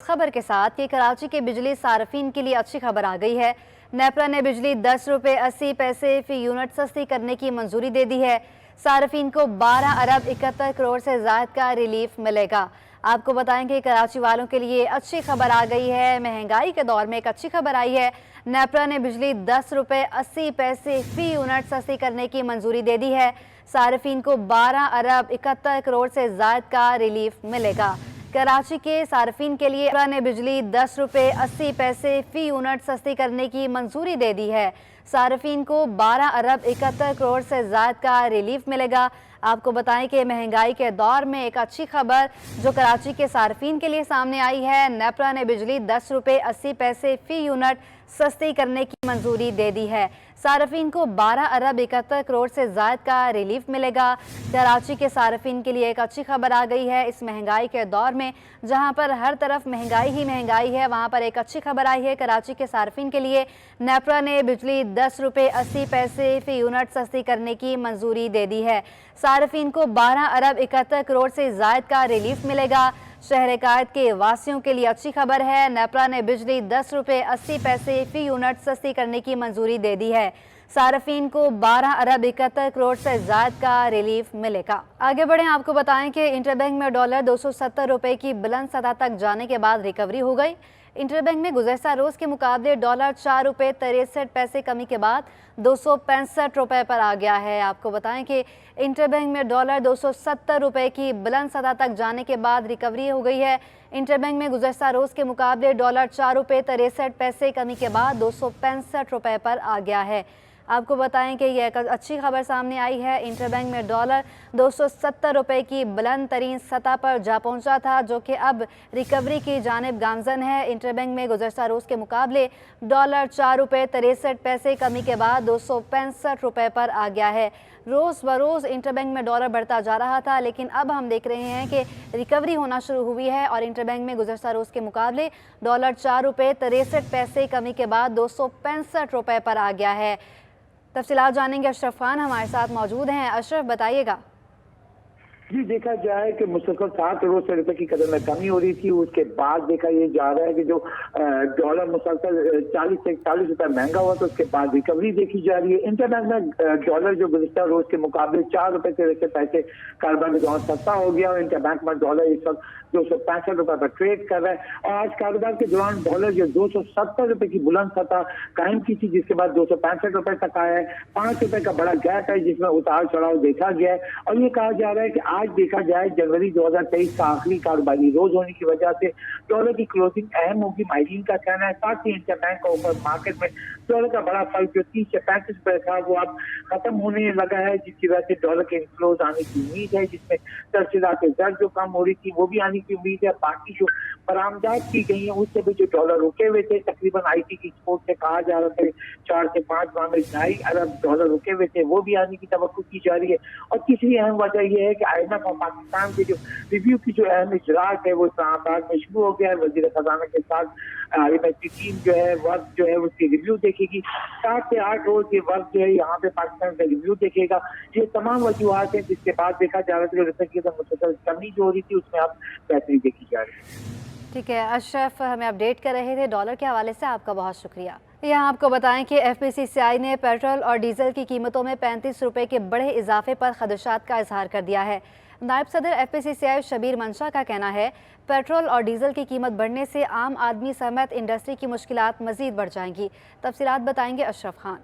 खबर के साथ कि कराची के बिजली सार्फिन के लिए अच्छी खबर आ गई है। नेपरा ने बिजली 10 रुपये 80 पैसे फी यूनिट सस्ती करने की मंजूरी दे दी है। सार्फिन को 12 अरब 71 करोड़ से ज़ायद का रिलीफ मिलेगा। आपको बताएंगे कराची वालों के लिए अच्छी खबर आ गई है। महंगाई के दौर में एक अच्छी खबर आई है। नेपरा ने बिजली 10 रुपये 80 पैसे फी यूनिट सस्ती करने की मंजूरी दे दी है। सार्फिन को 12 अरब 71 करोड़ से ज़ायद का रिलीफ मिलेगा। कराची के सार्फिन के लिए नेपरा ने बिजली 10 रुपये 80 पैसे फी यूनिट सस्ती करने की मंजूरी दे दी है। सार्फिन को 12 अरब 71 करोड़ से ज़ायद का रिलीफ मिलेगा। आपको बताएं कि महंगाई के दौर में एक अच्छी खबर जो कराची के सार्फिन के लिए सामने आई है। नेपरा ने बिजली 10 रुपये 80 पैसे फी यूनिट सस्ती करने की मंजूरी दे दी है। सार्फिन को 12 अरब 71 करोड़ से ज़ायद का रिलीफ मिलेगा। कराची के सार्फिन के लिए एक अच्छी खबर आ गई है। इस महंगाई के दौर में जहां पर हर तरफ महंगाई ही महंगाई है, वहां पर एक अच्छी खबर आई है कराची के सार्फिन के लिए। नेपरा ने बिजली 10 रुपये 80 पैसे फी यूनिट सस्ती करने की मंजूरी दे दी है। सार्फिन को 12 अरब 71 करोड़ से ज़ायद का रिलीफ मिलेगा। शहर कायद के वासियों के लिए अच्छी खबर है। नेपरा ने बिजली 10 रुपये 80 पैसे फी यूनिट सस्ती करने की मंजूरी दे दी है। सार्फिन को 12 अरब 71 करोड़ से ज़ायद का रिलीफ मिलेगा। आगे बढ़ें, आपको बताएं कि इंटरबैंक में डॉलर 270 रुपये की बुलंद सतह तक जाने के बाद रिकवरी हो गई। इंटरबैंक में गुज़श्ता रोज़ के मुकाबले डॉलर 4 रुपये 63 पैसे कमी के बाद 265 रुपये पर आ गया है। आपको बताएं कि इंटरबैंक में डॉलर 270 रुपये की बुलंद सतह तक जाने के बाद रिकवरी हो गई है। इंटरबैंक में गुज़श्ता रोज़ के मुकाबले डॉलर 4 रुपये 63 पैसे कमी के बाद 265 रुपये पर आ गया है। आपको बताएं कि यह एक अच्छी खबर सामने आई है। इंटरबैंक में डॉलर 270 रुपये की बुलंद तरीन सतह पर जा पहुंचा था, जो कि अब रिकवरी की जानिब गामजन है। इंटरबैंक में गुज़श्ता रोज़ के मुकाबले डॉलर 4 रुपये 63 पैसे कमी के बाद 265 रुपये पर आ गया है। रोज़ बरोज़ इंटरबैंक में डॉलर बढ़ता जा रहा था, लेकिन अब हम देख रहे हैं कि रिकवरी होना शुरू हुई है और इंटरबैंक में गुज़श्ता रोज़ के मुकाबले डॉलर 4 रुपये 63 पैसे कमी के बाद 265 रुपये पर आ गया है। तफसीलात जानेंगे, अशरफ खान हमारे साथ मौजूद हैं। अशरफ, बताइएगा। जी, देखा जाए कि मुसलसल 7 करोड़ से रुपए की कदर में कमी हो रही थी। उसके बाद देखा ये जा रहा है कि जो डॉलर मुसलसल 40 से 41 रुपए महंगा हुआ, तो उसके बाद रिकवरी देखी जा रही है। इंटरनेट में डॉलर जो गुज़श्ता रोज के मुकाबले 4 रुपए से पैसे कारोबार के दौरान सस्ता हो गया और इंटरबैंक में डॉलर इस वक्त 265 रुपए पर ट्रेड कर रहा है। और आज कारोबार के दौरान डॉलर जो 270 रुपए की बुलंद सतह कायम की थी, जिसके बाद 265 रुपए तक आया है। 5 रुपए का बड़ा गैप है जिसमें उतार चढ़ाव देखा गया है। और ये कहा जा रहा है कि आज देखा जाए जनवरी 2023 का आखिरी कारोबारी रोज होने की वजह से डॉलर की क्लोजिंग अहम होगी, माहिरीन का कहना है। साथ ही इंटरबैंक का ऊपर मार्केट में डॉलर का बड़ा फल जो 30 से 35 रुपए था, वो अब खत्म होने लगा है, जिसकी वजह से डॉलर के इनफ्लोज आने की उम्मीद है, जिसमें तरसीलात दर जो कम हो रही थी वो भी आने की उम्मीद है। बाकी जो बरामदात की गई है उससे भी जो डॉलर रुके हुए थे, तकरीबन आईटी की एक्सपोर्ट से कहा जा रहा था 4 से 5 माह में 2.5 अरब डॉलर रुके हुए थे, वो भी आने की तवक्को की जा रही है। और तीसरी अहम वजह यह है कि IMF और पाकिस्तान के जो रिव्यू की जो अहम इजलास है वो इस्लामाबाद में शुरू हो गया है। वजीर खजाना के साथ IMF की टीम जो है वर्क जो है उसकी रिव्यू देखेगी। 7 से 8 रोज ये वर्क जो है यहाँ पे पाकिस्तान का रिव्यू देखेगा। ये तमाम वजूहात हैं जिसके बाद देखा जा रहा था कि रुपये की मुसलसल कमी जो हो रही थी उसमें अब बेहतरी देखी जा रही है। ठीक है अशरफ, हमें अपडेट कर रहे थे डॉलर के हवाले से, आपका बहुत शुक्रिया। यहाँ आपको बताएं कि FPCCI ने पेट्रोल और डीजल की कीमतों में 35 रुपये के बड़े इजाफे पर खदशात का इजहार कर दिया है। नायब सदर FPCCI शबीर मंशा का कहना है पेट्रोल और डीजल की कीमत बढ़ने से आम आदमी समेत इंडस्ट्री की मुश्किलात मजीद बढ़ जाएंगी। तफसीलात बताएंगे अशरफ खान।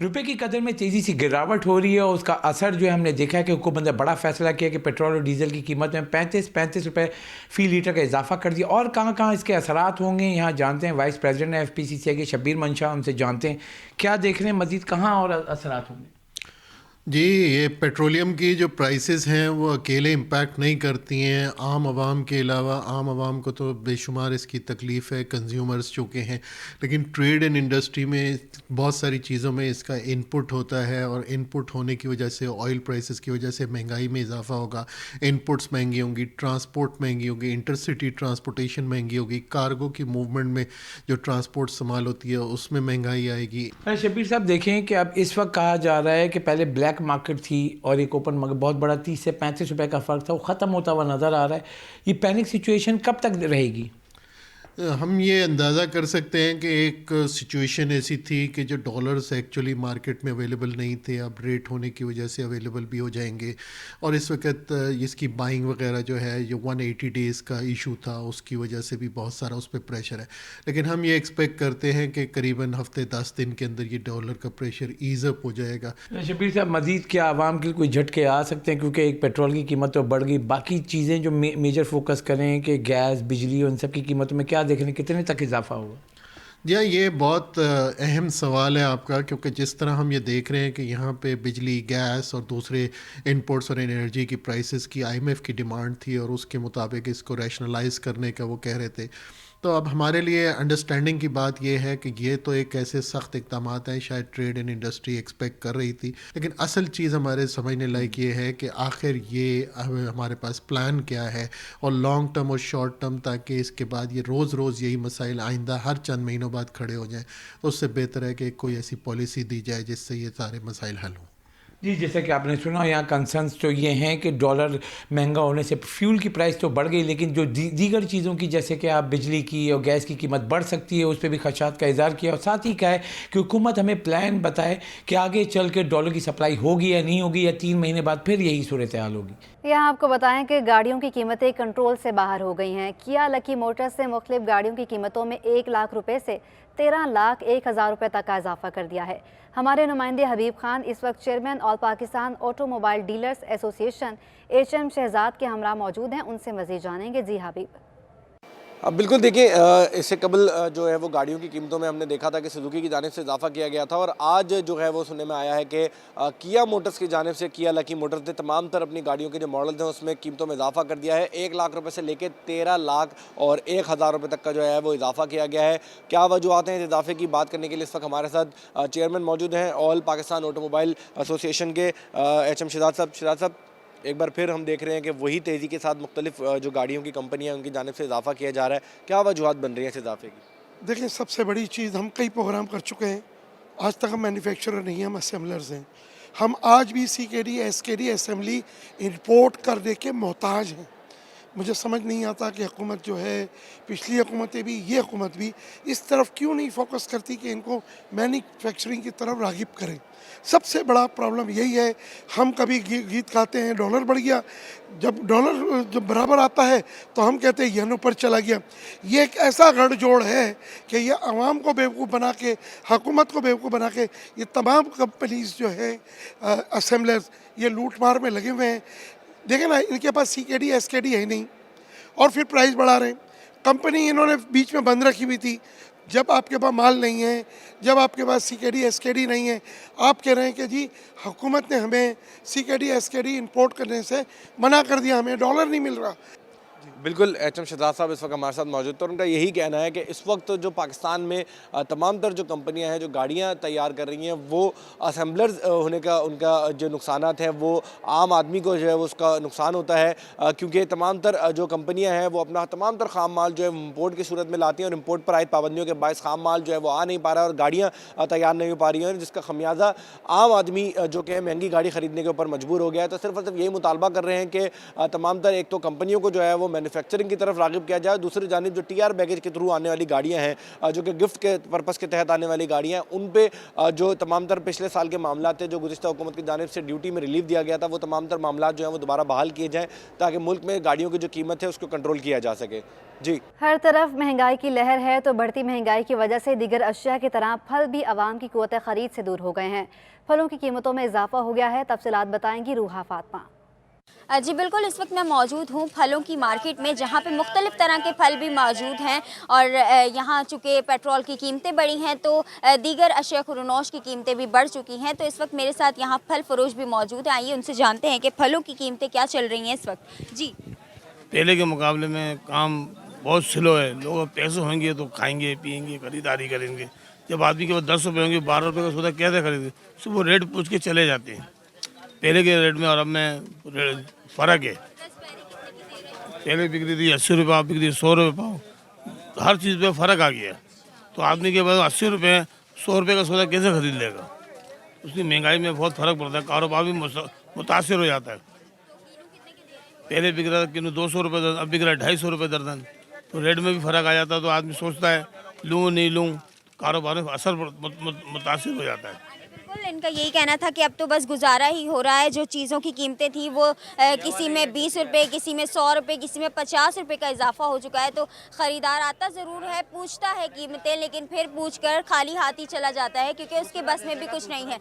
रुपए की कदर में तेज़ी से गिरावट हो रही है और उसका असर जो है हमने देखा है कि हुकूमत ने बड़ा फैसला किया कि पेट्रोल और डीजल की कीमत में 35 रुपये फ़ी लीटर का इजाफा कर दिया। और कहाँ कहाँ इसके असरात होंगे यहाँ जानते हैं वाइस प्रेसिडेंट FPCCI के शबीर मंशा, उनसे जानते हैं क्या देख रहे हैं मज़ीद कहाँ और असरात होंगे। जी, ये पेट्रोलियम की जो प्राइसेस हैं वो अकेले इम्पैक्ट नहीं करती हैं आम आवाम के अलावा। आम आवाम को तो बेशुमार इसकी तकलीफ़ है, कंज्यूमर्स चुके हैं, लेकिन ट्रेड एंड इंडस्ट्री में बहुत सारी चीज़ों में इसका इनपुट होता है और इनपुट होने की वजह से ऑयल प्राइसेस की वजह से महंगाई में इजाफा होगा। इनपुट्स महंगी होंगी, ट्रांसपोर्ट महंगी होगी, इंटरसिटी ट्रांसपोर्टेशन महंगी होगी, कार्गो की मूवमेंट में जो ट्रांसपोर्ट संभाल होती है उसमें महंगाई आएगी। शबीर साहब देखें कि अब इस वक्त कहा जा रहा है कि पहले ब्लैक मार्केट थी और एक ओपन मार्केट, बहुत बड़ा 30 से 35 रुपए का फ़र्क था, वो ख़त्म होता हुआ नज़र आ रहा है। ये पैनिक सिचुएशन कब तक रहेगी? ہم یہ اندازہ کر سکتے ہیں کہ ایک سچویشن ایسی تھی کہ جو ڈالرز ایکچولی مارکیٹ میں اویلیبل نہیں تھے، اب ریٹ ہونے کی وجہ سے اویلیبل بھی ہو جائیں گے، اور اس وقت اس کی بائنگ وغیرہ جو ہے، جو 180 ڈیز کا ایشو تھا، اس کی وجہ سے بھی بہت سارا اس پہ پریشر ہے. لیکن ہم یہ ایکسپیکٹ کرتے ہیں کہ قریباً ہفتے 10 دن کے اندر یہ ڈالر کا پریشر ایز اپ ہو جائے گا. شبیر صاحب، مزید کیا عوام کے کوئی جھٹکے آ سکتے ہیں؟ کیونکہ ایک پیٹرول کی قیمت تو بڑھ گئی، باقی چیزیں جو میجر فوکس کریں کہ گیس، بجلی، ان سب کی قیمتوں میں کیا دیکھیں، کتنے تک اضافہ ہوگا؟ جی یہ بہت اہم سوال ہے آپ کا، کیونکہ جس طرح ہم یہ دیکھ رہے ہیں کہ یہاں پہ بجلی، گیس اور دوسرے انپورٹس اور انرجی کی پرائسز کی IMF کی ڈیمانڈ تھی، اور اس کے مطابق اس کو ریشنلائز کرنے کا وہ کہہ رہے تھے. تو اب ہمارے لیے انڈرسٹینڈنگ کی بات یہ ہے کہ یہ تو ایک ایسے سخت اقدامات ہیں شاید ٹریڈ اینڈ انڈسٹری ایکسپیکٹ کر رہی تھی، لیکن اصل چیز ہمارے سمجھنے لائق یہ ہے کہ آخر یہ ہمارے پاس پلان کیا ہے، اور لانگ ٹرم اور شارٹ ٹرم، تاکہ اس کے بعد یہ روز روز یہی مسائل آئندہ ہر چند مہینوں بعد کھڑے ہو جائیں. تو اس سے بہتر ہے کہ کوئی ایسی پالیسی دی جائے جس سے یہ سارے مسائل حل ہوں. جی، جیسا کہ آپ نے سنا، یہاں کنسرنس تو یہ ہیں کہ ڈالر مہنگا ہونے سے فیول کی پرائس تو بڑھ گئی، لیکن جو دیگر چیزوں کی جیسے کہ آپ بجلی کی اور گیس کی قیمت بڑھ سکتی ہے، اس پہ بھی خدشات کا اظہار کیا، اور ساتھ ہی کہا ہے کہ حکومت ہمیں پلان بتائے کہ آگے چل کے ڈالر کی سپلائی ہوگی یا نہیں ہوگی، یا 3 مہینے بعد پھر یہی صورتحال ہوگی. یہاں آپ کو بتائیں کہ گاڑیوں کی قیمتیں کنٹرول سے باہر ہو گئی ہیں. کیا لکی موٹرز سے مختلف گاڑیوں کی قیمتوں میں 1 لاکھ روپے سے 13,01,000 روپے تک کا اضافہ کر دیا ہے. ہمارے نمائندے حبیب خان اس وقت چیئرمین آل پاکستان آٹو موبائل ڈیلرز ایسوسی ایشن شہزاد کے ہمراہ موجود ہیں، ان سے مزید جانیں گے. جی حبیب. بالکل، دیکھیں اس سے قبل جو ہے وہ گاڑیوں کی قیمتوں میں ہم نے دیکھا تھا کہ سوزوکی کی جانب سے اضافہ کیا گیا تھا، اور آج جو ہے وہ سننے میں آیا ہے کہ کیا موٹرز کی جانب سے، کیا لکی موٹرز نے تمام تر اپنی گاڑیوں کے جو ماڈلز ہیں اس میں قیمتوں میں اضافہ کر دیا ہے. 1 لاکھ روپے سے لے کے 13,01,000 روپے تک کا جو ہے وہ اضافہ کیا گیا ہے. کیا وجوہات ہیں اس اضافے کی بات کرنے کے لیے اس وقت ہمارے ساتھ چیئرمین موجود ہیں آل پاکستان آٹو موبائل ایسوسی ایشن کے HM شہزاد صاحب. شہزاد صاحب، ایک بار پھر ہم دیکھ رہے ہیں کہ وہی تیزی کے ساتھ مختلف جو گاڑیوں کی کمپنیاں ہیں ان کی جانب سے اضافہ کیا جا رہا ہے. کیا وجوہات بن رہی ہیں اس اضافے کی؟ دیکھیں، سب سے بڑی چیز، ہم کئی پروگرام کر چکے ہیں، آج تک ہم مینوفیکچرر نہیں ہیں، ہم اسمبلرز ہیں. ہم آج بھی CKD SKD اسمبلی امپورٹ کرنے کے محتاج ہیں. مجھے سمجھ نہیں آتا کہ حکومت جو ہے، پچھلی حکومتیں بھی، یہ حکومت بھی، اس طرف کیوں نہیں فوکس کرتی کہ ان کو مینوفیکچرنگ کی طرف راغب کریں. سب سے بڑا پرابلم یہی ہے. ہم کبھی گیت گاتے ہیں ڈالر بڑھ گیا، جب ڈالر جب برابر آتا ہے تو ہم کہتے ہیں ین اوپر چلا گیا. یہ ایک ایسا گڑ جوڑ ہے کہ یہ عوام کو بیوقوف بنا کے، حکومت کو بیوقوف بنا کے، یہ تمام کمپنیز جو ہے اسمبلرز، یہ لوٹ مار میں لگے ہوئے ہیں. دیکھیں نا، ان کے پاس CKD SKD ہے ہی نہیں، اور پھر پرائز بڑھا رہے ہیں. کمپنی انہوں نے بیچ میں بند رکھی ہوئی تھی. جب آپ کے پاس مال نہیں ہے، جب آپ کے پاس CKD SKD نہیں ہے، آپ کہہ رہے ہیں کہ جی حکومت نے ہمیں CKD SKD امپورٹ کرنے سے منع کر دیا، ہمیں ڈالر نہیں مل رہا. بالکل، HM شہزاد صاحب اس وقت ہمارے ساتھ موجود تھے، اور ان کا یہی کہنا ہے کہ اس وقت جو پاکستان میں تمام تر جو کمپنیاں ہیں جو گاڑیاں تیار کر رہی ہیں، وہ اسمبلرز ہونے کا ان کا جو نقصانات ہیں وہ عام آدمی کو جو ہے وہ اس کا نقصان ہوتا ہے، کیونکہ تمام تر جو کمپنیاں ہیں وہ اپنا تمام تر خام مال جو ہے امپورٹ کی صورت میں لاتی ہیں، اور امپورٹ پر عائد پابندیوں کے باعث خام مال جو ہے وہ آ نہیں پا رہا ہے اور گاڑیاں تیار نہیں ہو پا رہی ہیں، جس کا خمیازہ عام آدمی جو کہ مہنگی گاڑی خریدنے کے اوپر مجبور ہو گیا ہے. تو صرف اور صرف یہی مطالبہ کر رہے ہیں کہ تمام تر ایک تو کمپنیوں کو جو ہے وہ مینوفیکچرنگ کی طرف راغب کیا جائے، دوسری جانب جو TR پیکیج کے تھرو آنے والی گاڑیاں ہیں، جو کہ گفٹ کے پرپس کے تحت آنے والی گاڑیاں ہیں، ان پہ جو تمام تر پچھلے سال کے معاملات تھے جو گزشتہ حکومت کی جانب سے ڈیوٹی میں ریلیف دیا گیا تھا، وہ تمام تر معاملات جو ہیں وہ دوبارہ بحال کیے جائیں تاکہ ملک میں گاڑیوں کی جو قیمت ہے اس کو کنٹرول کیا جا سکے. جی، ہر طرف مہنگائی کی لہر ہے، تو بڑھتی مہنگائی کی وجہ سے دیگر اشیاء کی طرح پھل بھی عوام کی قوت خرید سے دور ہو گئے ہیں. پھلوں کی قیمتوں میں اضافہ ہو گیا ہے. تفصیلات بتائیں گی روحا فاطمہ. جی بالکل، اس وقت میں موجود ہوں پھلوں کی مارکیٹ میں، جہاں پہ مختلف طرح کے پھل بھی موجود ہیں، اور یہاں چونکہ پیٹرول کی قیمتیں بڑھی ہیں تو دیگر اشیاء خورنوش کی قیمتیں بھی بڑھ چکی ہیں. تو اس وقت میرے ساتھ یہاں پھل فروش بھی موجود ہیں. آئیے ان سے جانتے ہیں کہ پھلوں کی قیمتیں کیا چل رہی ہیں اس وقت. جی، پہلے کے مقابلے میں کام بہت سلو ہے. لوگ پیسے ہوں گے تو کھائیں گے، پیئیں گے، خریداری کریں گے. جب آدمی کے پاس 10 روپے ہوں گے، 12 روپے کا سودا کیسے خریدیں؟ صرف وہ ریٹ پوچھ کے چلے جاتے ہیں. پہلے کے ریٹ میں اور اب میں فرق ہے. پہلے بک رہی تھی 80 روپے، اب بک رہی 100 روپے پاؤ. ہر چیز پہ فرق آ گیا ہے. تو آدمی کے پاس 80 روپے 100 روپے کا سودا کیسے خرید لے گا؟ اس کی مہنگائی میں بہت فرق پڑتا ہے. کاروبار بھی متاثر ہو جاتا ہے. پہلے بک رہا تھا 200 روپے درجن، اب بک رہا ہے 250 روپے درجن. तो रेट में भी फ़र्क आ जाता है, तो आदमी सोचता है लूँ नहीं लूँ, कारोबार में असर मुतासिर हो जाता है। बिल्कुल, इनका यही कहना था कि अब तो बस गुजारा ही हो रहा है। जो चीज़ों की कीमतें थी वो किसी में 20 रुपये, किसी में 100 रुपये, किसी में 50 रुपये का इजाफा हो चुका है। तो ख़रीदार आता ज़रूर है, पूछता है कीमतें, लेकिन फिर पूछकर खाली हाथ ही चला जाता है क्योंकि उसके बस में भी कुछ नहीं है।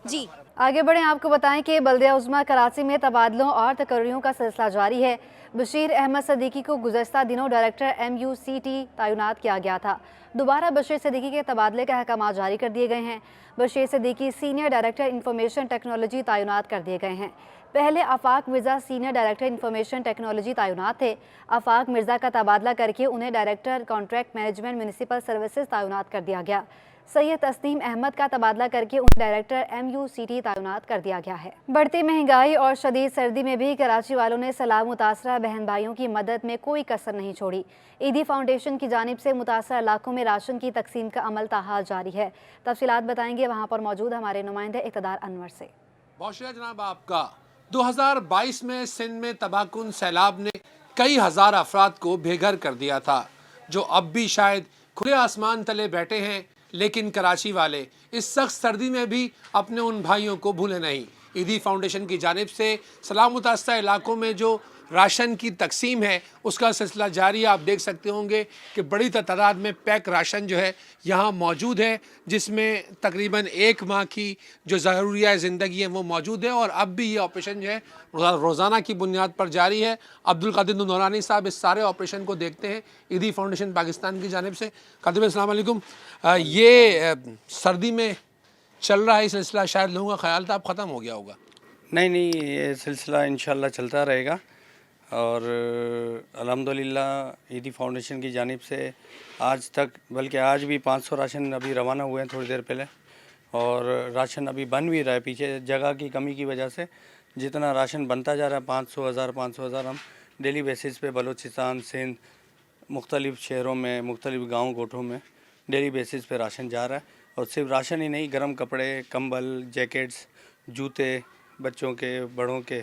जी आगे बढ़ें, आपको बताएं कि बल्दिया उज़्मा कराची में तबादलों और तकर्रियों का सिलसिला जारी है। बशीर अहमद सदीकी को गुज़श्ता दिनों डायरेक्टर MUCT तैनात किया गया था। दोबारा बशीर सदीकी के तबादले के अहकाम जारी कर दिए गए हैं। Bashir Siddiqui senior director information technology तैनात कर दिए गए हैं। पहले Afaq Mirza senior director information technology तैनात थे। आफाक मिर्ज़ा का तबादला करके उन्हें director contract management municipal services तैनात कर दिया गया। सैयद तस्नीम अहमद का तबादला करके उन्हें डायरेक्टर MUCT तैनात कर दिया गया है। बढ़ती महंगाई और शदीद सर्दी में भी कराची वालों ने सैलाब मुतासरा बहन भाइयों की मदद में कोई कसर नहीं छोड़ी। ईदी फाउंडेशन की जानिब से मुतासरा इलाकों में राशन की तकसीम का अमल ताहाल जारी है। तफसीलात बताएंगे वहाँ पर मौजूद हमारे नुमाइंदे इक़्तिदार अनवर से। बहुत शुक्रिया जनाब आपका। 2022 में सिंध में तबाहकुन सैलाब ने कई हज़ार अफराद को बेघर कर दिया था, जो अब भी शायद खुले आसमान तले बैठे हैं, लेकिन कराची वाले इस सख्त सर्दी में भी अपने उन भाइयों को भूले नहीं। ईदी फाउंडेशन की जानिब से सैलाब मुतासरा इलाकों में जो राशन की तकसीम है उसका सिलसिला जारी है। आप देख सकते होंगे कि बड़ी तादाद में पैक राशन जो है यहाँ मौजूद है, जिसमें तकरीबन 1 माह की जो ज़रूरियात ज़िंदगी है वो मौजूद है। और अब भी ये ऑपरेशन जो है रोज़ाना की बुनियाद पर जारी है। अब्दुल कादिर नूरानी साहब इस सारे ऑपरेशन को देखते हैं ईदी फाउंडेशन पाकिस्तान की जानिब से। कादिर भाई अस्सलाम वालेकुम। ये सर्दी में चल रहा है सिलसिला, शायद लोगों का ख्याल था अब ख़त्म हो गया होगा। नहीं, ये सिलसिला इंशाल्लाह चलता रहेगा और अल्हम्दुलिल्लाह ईदी फाउंडेशन की जानिब से आज तक, बल्कि आज भी 500 राशन अभी रवाना हुए हैं थोड़ी देर पहले, और राशन अभी बन भी रहा है। पीछे जगह की कमी की वजह से जितना राशन बनता जा रहा है 500 हज़ार हम डेली बेसिस पे बलूचिस्तान, सिंध, मुख्तलिफ़ शहरों में, मुख्तलिफ़ गाँव गोठों में डेली बेसिस पे राशन जा रहा है। और सिर्फ राशन ही नहीं, गर्म कपड़े, कंबल, जैकेट्स, जूते, बच्चों के, बड़ों के,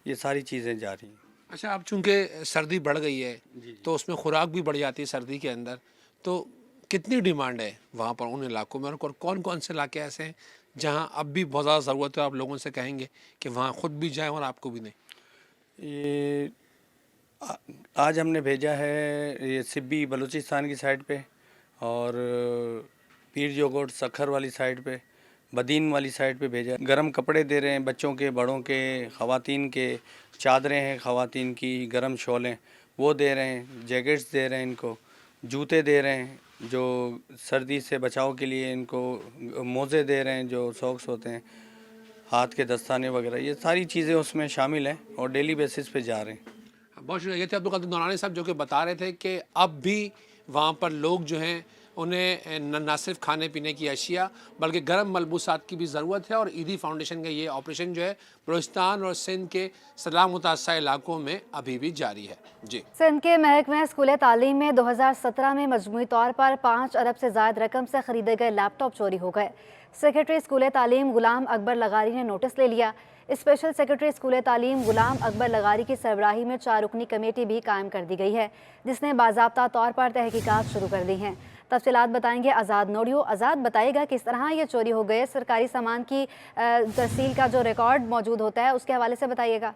ये सारी चीज़ें जा रही हैं। अच्छा, अब चूँकि सर्दी बढ़ गई है तो उसमें खुराक भी बढ़ जाती है सर्दी के अंदर, तो कितनी डिमांड है वहाँ पर उन इलाकों में, और कौन कौन से इलाके ऐसे हैं जहाँ अब भी बहुत ज़्यादा ज़रूरत है, आप लोगों से कहेंगे कि वहाँ ख़ुद भी जाएँ और आपको भी नहीं? ये आज हमने भेजा है ये सिब्बी बलूचिस्तान की साइड पे, और पीर जोगोट सखर वाली साइड पे, बदीन वाली साइड पे भेजा। गरम कपड़े दे रहे हैं बच्चों के, बड़ों के, ख़वातीन के, चादरें हैं ख़वातीन की, गरम शॉलें वो दे रहे हैं, जैकेट्स दे रहे हैं इनको, जूते दे रहे हैं जो सर्दी से बचाव के लिए, इनको मोज़े दे रहे हैं जो सॉक्स होते हैं, हाथ के दस्ताने वगैरह, ये सारी चीज़ें उसमें शामिल हैं और डेली बेसिस पे जा रहे हैं। बहुत शुक्रिया। ये थे अब्दुल कादिर नूरानी साहब जो कि बता रहे थे कि अब भी वहाँ पर लोग जो हैं उन्हें न सिर्फ खाने पीने की अशिया बल्कि गर्म मलबूसात की भी ज़रूरत है। और ईदी फाउंडेशन का ये ऑपरेशन जो है बलूचिस्तान और सिंध के सैलाब मुतासरा इलाकों में अभी भी जारी है। जी, सिंध के महकमे स्कूल तालीम में 2017 में मजमूई तौर पर 5 अरब से ज़ायद रकम से ख़रीदे गए लैपटॉप चोरी हो गए। सेक्रेटरी स्कूल तालीम गुलाम अकबर लगारी ने नोटिस ले लिया। स्पेशल सेक्रेटरी स्कूल तालीम गुलाम अकबर लगारी की सरबराही में 4 रुकनी कमेटी भी कायम कर दी गई है, जिसने बाज़ाब्ता तौर पर तहकीकात शुरू कर दी हैं। तफसीलात बताएंगे आज़ाद नोडियो। आज़ाद, बताएगा किस तरह ये चोरी हो गए, सरकारी सामान की तहसील का जो रिकॉर्ड मौजूद होता है उसके हवाले से बताइएगा।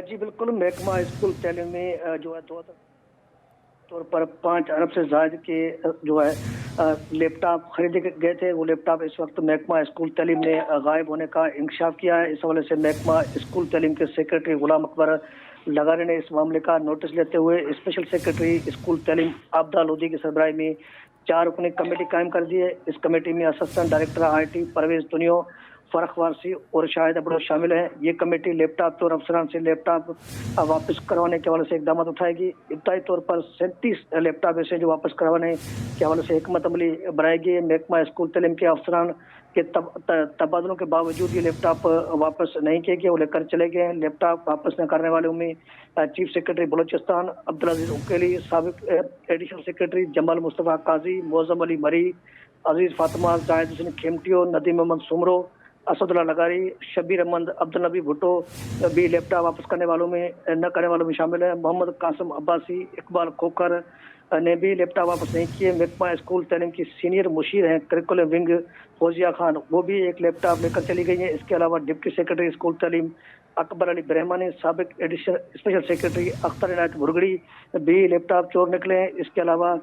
जी बिल्कुल, महकमा स्कूल तालीम में जो है तौर पर 5 अरब से ज़ायद के जो है लैपटॉप खरीदे गए थे। वो लैपटॉप इस वक्त महकमा स्कूल तालीम ने गायब होने का इंकशाफ किया है। इस हवाले से महकमा स्कूल तालीम के सेक्रेटरी गुलाम अकबर लगारी ने इस मामले का नोटिस लेते हुए स्पेशल सेक्रेटरी स्कूल तालीम आबदा लोधी की सरबराही में 4 रुकनी कमेटी कायम कर दी है। इस कमेटी में असिस्टेंट डायरेक्टर IT परवेज़ दुनिया, फ़र्क वारसी और शाहिद अबड़ो शामिल हैं। ये कमेटी लैपटॉप और अफसरान से लैपटॉप वापस करवाने के हवाले से इकदाम उठाएगी। इब्तदाई तौर पर 37 लैपटॉप ऐसे जो वापस करवाने के हवाले से हिकमत अमली बनाएगी। महकमा स्कूल तालीम के अफसरान के तबादलों के बावजूद ये लैपटॉप वापस नहीं किए गए, वो लेकर चले गए। लैपटॉप वापस न करने वालों में चीफ सेक्रेटरी बलूचिस्तान अब्दुल अजीज उकेली, साबिक एडिशनल सेक्रेटरी जमाल मुस्तफ़ा काजी, मौज़म अली मरी, अजीज़ फातिमा, जाहिद हुसैन खेमटियो, नदीम मोहम्मद सुमरो, असदुल्ला लगारी, शबीर अहमद, अब्दुल नबी भुट्टो भी लैपटॉप वापस करने वालों में न करने वालों में शामिल है। मोहम्मद कासिम अब्बासी, इकबाल खोखर ने भी लैपटॉप वापस नहीं किए। महकमा स्कूल तालीम की सीनियर मुशीर हैं करिकुलम विंग फौजिया खान, वो भी एक लैपटॉप लेकर चली गई हैं। इसके अलावा डिप्टी सेक्रेटरी स्कूल तालीम अकबर अली ब्रह्मानी, साबिक additional special secretary Akhtar Inayat Bhurgari भी लैपटॉप चोर निकले हैं। इसके अलावा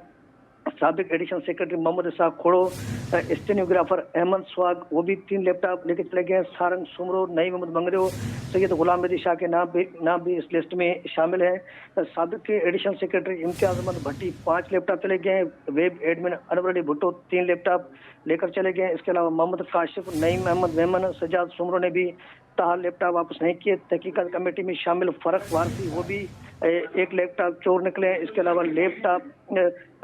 साबिक additional secretary Mohammad Ishaq Khoro, stenographer Ahmed स्वाग, वो भी 3 लैपटॉप लेके चले गए। सारंग सुमरो, नई मोहम्मद मंगरो, सैयद गुलाम मेदी शाह के नाम भी इस लिस्ट में शामिल है। साबिक एडिशनल सेक्रेटरी इम्तियाज अहमद भट्टी 5 लैपटॉप चले गए। Web admin Anwar Ali Bhutto 3 laptop लेकर चले गए। इसके अलावा मोहम्मद काशिफ, नईम अहमद मेमन, सजाद सुमरो ने भी ताल लैपटॉप वापस नहीं किए। तहकीकात कमेटी में शामिल फरक वारसी, वो भी 1 लैपटॉप चोर निकले हैं। इसके अलावा लैपटॉप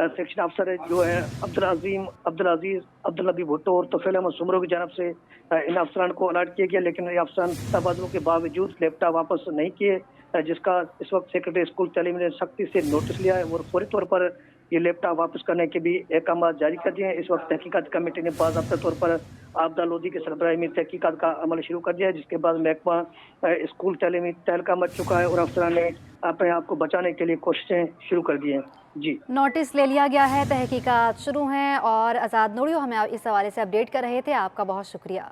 सेक्शन अफसर जो है अब्दुल अजीम, अब्दुल अजीज, अब्दुल नबी भुट्टो और तोफेल अहमद सुमरो की जानब से इन अफसरान को अलर्ट किया गया, लेकिन ये अफसरान तबादलों के बावजूद लैपटॉप वापस नहीं किए, जिसका इस वक्त सेक्रेटरी स्कूल तालीम ने सख्ती से नोटिस लिया है और फौरी तौर पर ये लैपटॉप वापस करने के भी अहकाम जारी कर दिए हैं। इस वक्त तहकीकात कमेटी ने बाज़ाब्ता तौर पर आपदा लोधी के सरबराही में तहकीकात का अमल शुरू कर दिया है, जिसके बाद महकमा स्कूल तालीमी तहलका मच चुका है और अफसरान ने अपने आप को बचाने के लिए कोशिशें शुरू कर दी हैं। जी, नोटिस ले लिया गया है, तहकीकात शुरू हैं और आज़ाद नूरियो हमें इस हवाले से अपडेट कर रहे थे। आपका बहुत शुक्रिया।